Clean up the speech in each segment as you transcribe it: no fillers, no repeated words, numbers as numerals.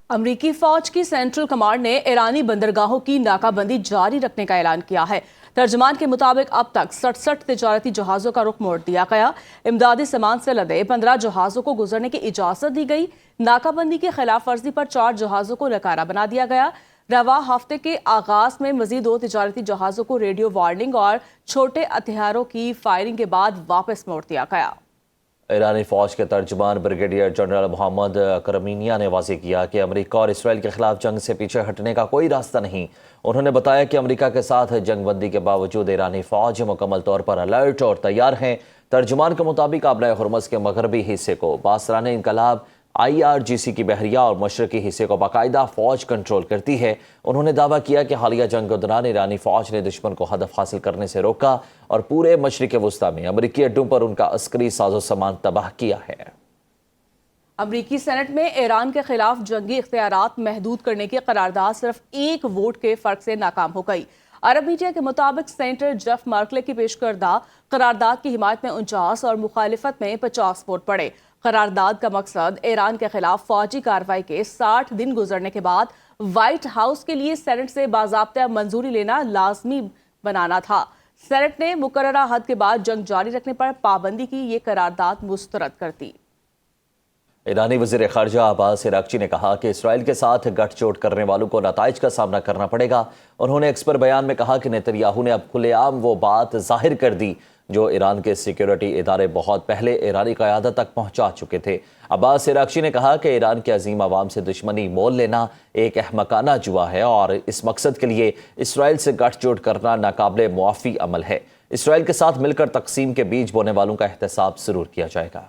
امریکی فوج کی سینٹرل کمانڈ نے ایرانی بندرگاہوں کی ناکہ بندی جاری رکھنے کا اعلان کیا ہے۔ ترجمان کے مطابق اب تک 67 تجارتی جہازوں کا رخ موڑ دیا گیا۔ امدادی سامان سے لدے 15 جہازوں کو گزرنے کی اجازت دی گئی۔ ناکہ بندی کی خلاف ورزی پر 4 جہازوں کو نکارہ بنا دیا گیا۔ رواں ہفتے کے آغاز میں مزید 2 تجارتی جہازوں کو ریڈیو وارننگ اور چھوٹے ہتھیاروں کی فائرنگ کے بعد واپس موڑ دیا گیا۔ ایرانی فوج کے ترجمان بریگیڈیئر جنرل محمد کرمینیا نے واضح کیا کہ امریکہ اور اسرائیل کے خلاف جنگ سے پیچھے ہٹنے کا کوئی راستہ نہیں۔ انہوں نے بتایا کہ امریکہ کے ساتھ جنگ بندی کے باوجود ایرانی فوج مکمل طور پر الرٹ اور تیار ہیں۔ ترجمان کے مطابق آبنائے ہرمز کے مغربی حصے کو باسران انقلاب IRGC کی بحریہ اور مشرقی حصے کو باقاعدہ فوج کنٹرول کرتی ہے۔ انہوں نے دعویٰ کیا کہ حالیہ جنگ کے دوران ایرانی فوج نے دشمن کو ہدف حاصل کرنے سے روکا اور پورے مشرق وسطیٰ میں امریکی اڈوں پر ان کا عسکری ساز و سامان تباہ کیا ہے۔ امریکی سینٹ میں ایران کے خلاف جنگی اختیارات محدود کرنے کی قرارداد صرف 1 ووٹ کے فرق سے ناکام ہو گئی۔ عرب میڈیا کے مطابق سینیٹر جیف مرکلے کی پیش کردہ قرارداد کی حمایت میں 49 اور مخالفت میں 50 ووٹ پڑے۔ قرارداد کا مقصد ایران کے خلاف فوجی کارروائی کے 60 دن گزرنے کے بعد وائٹ ہاؤس کے لیے سینٹ سے باضابطہ منظوری لینا لازمی بنانا تھا۔ سینٹ نے مقررہ حد کے بعد جنگ جاری رکھنے پر پابندی کی یہ قرارداد مسترد کر دی۔ ایرانی وزیر خارجہ عباس عراقچی نے کہا کہ اسرائیل کے ساتھ گٹھ چوٹ کرنے والوں کو نتائج کا سامنا کرنا پڑے گا۔ انہوں نے ایکس پر بیان میں کہا کہ نیتن یاہو نے اب کھلے عام وہ بات ظاہر کر دی جو ایران کے سیکیورٹی ادارے بہت پہلے ایرانی قیادت تک پہنچا چکے تھے۔ عباس عراقچی نے کہا کہ ایران کے عظیم عوام سے دشمنی مول لینا ایک احمقانہ جوا ہے اور اس مقصد کے لیے اسرائیل سے گٹھ چوٹ کرنا ناقابل معافی عمل ہے۔ اسرائیل کے ساتھ مل کر تقسیم کے بیج بونے والوں کا احتساب ضرور کیا جائے گا۔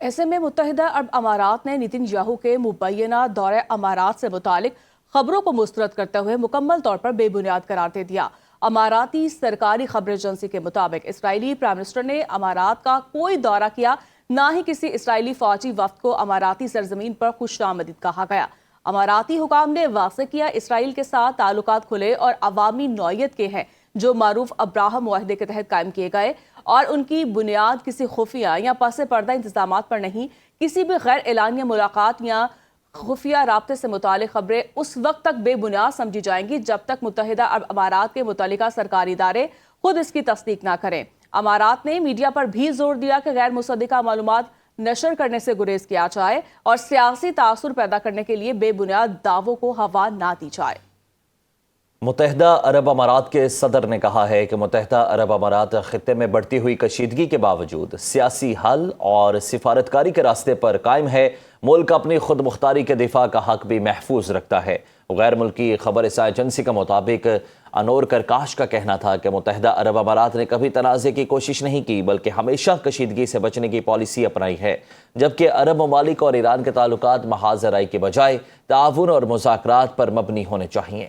ایسے میں متحدہ عرب امارات نے نیتن یاہو کے مبینہ دورہ امارات سے متعلق خبروں کو مسترد کرتے ہوئے مکمل طور پر بے بنیاد قرار دے دیا۔ اماراتی سرکاری خبر ایجنسی کے مطابق اسرائیلی پرائم منسٹر نے امارات کا کوئی دورہ کیا، نہ ہی کسی اسرائیلی فوجی وفد کو اماراتی سرزمین پر خوش آمدید کہا گیا۔ اماراتی حکام نے واضح کیا اسرائیل کے ساتھ تعلقات کھلے اور عوامی نوعیت کے ہیں جو معروف ابراہم معاہدے کے تحت قائم کیے گئے اور ان کی بنیاد کسی خفیہ یا پس پردہ انتظامات پر نہیں۔ کسی بھی غیر اعلانیہ ملاقات یا خفیہ رابطے سے متعلق خبریں اس وقت تک بے بنیاد سمجھی جائیں گی جب تک متحدہ عرب امارات کے متعلقہ سرکاری ادارے خود اس کی تصدیق نہ کریں۔ امارات نے میڈیا پر بھی زور دیا کہ غیر مصدقہ معلومات نشر کرنے سے گریز کیا جائے اور سیاسی تاثر پیدا کرنے کے لیے بے بنیاد دعووں کو ہوا نہ دی جائے۔ متحدہ عرب امارات کے صدر نے کہا ہے کہ متحدہ عرب امارات خطے میں بڑھتی ہوئی کشیدگی کے باوجود سیاسی حل اور سفارتکاری کے راستے پر قائم ہے۔ ملک اپنی خود مختاری کے دفاع کا حق بھی محفوظ رکھتا ہے۔ غیر ملکی خبر رساں ایجنسی کے مطابق انور کرکاش کا کہنا تھا کہ متحدہ عرب امارات نے کبھی تنازع کی کوشش نہیں کی بلکہ ہمیشہ کشیدگی سے بچنے کی پالیسی اپنائی ہے، جبکہ عرب ممالک اور ایران کے تعلقات محاذ رائی کے بجائے تعاون اور مذاکرات پر مبنی ہونے چاہیے۔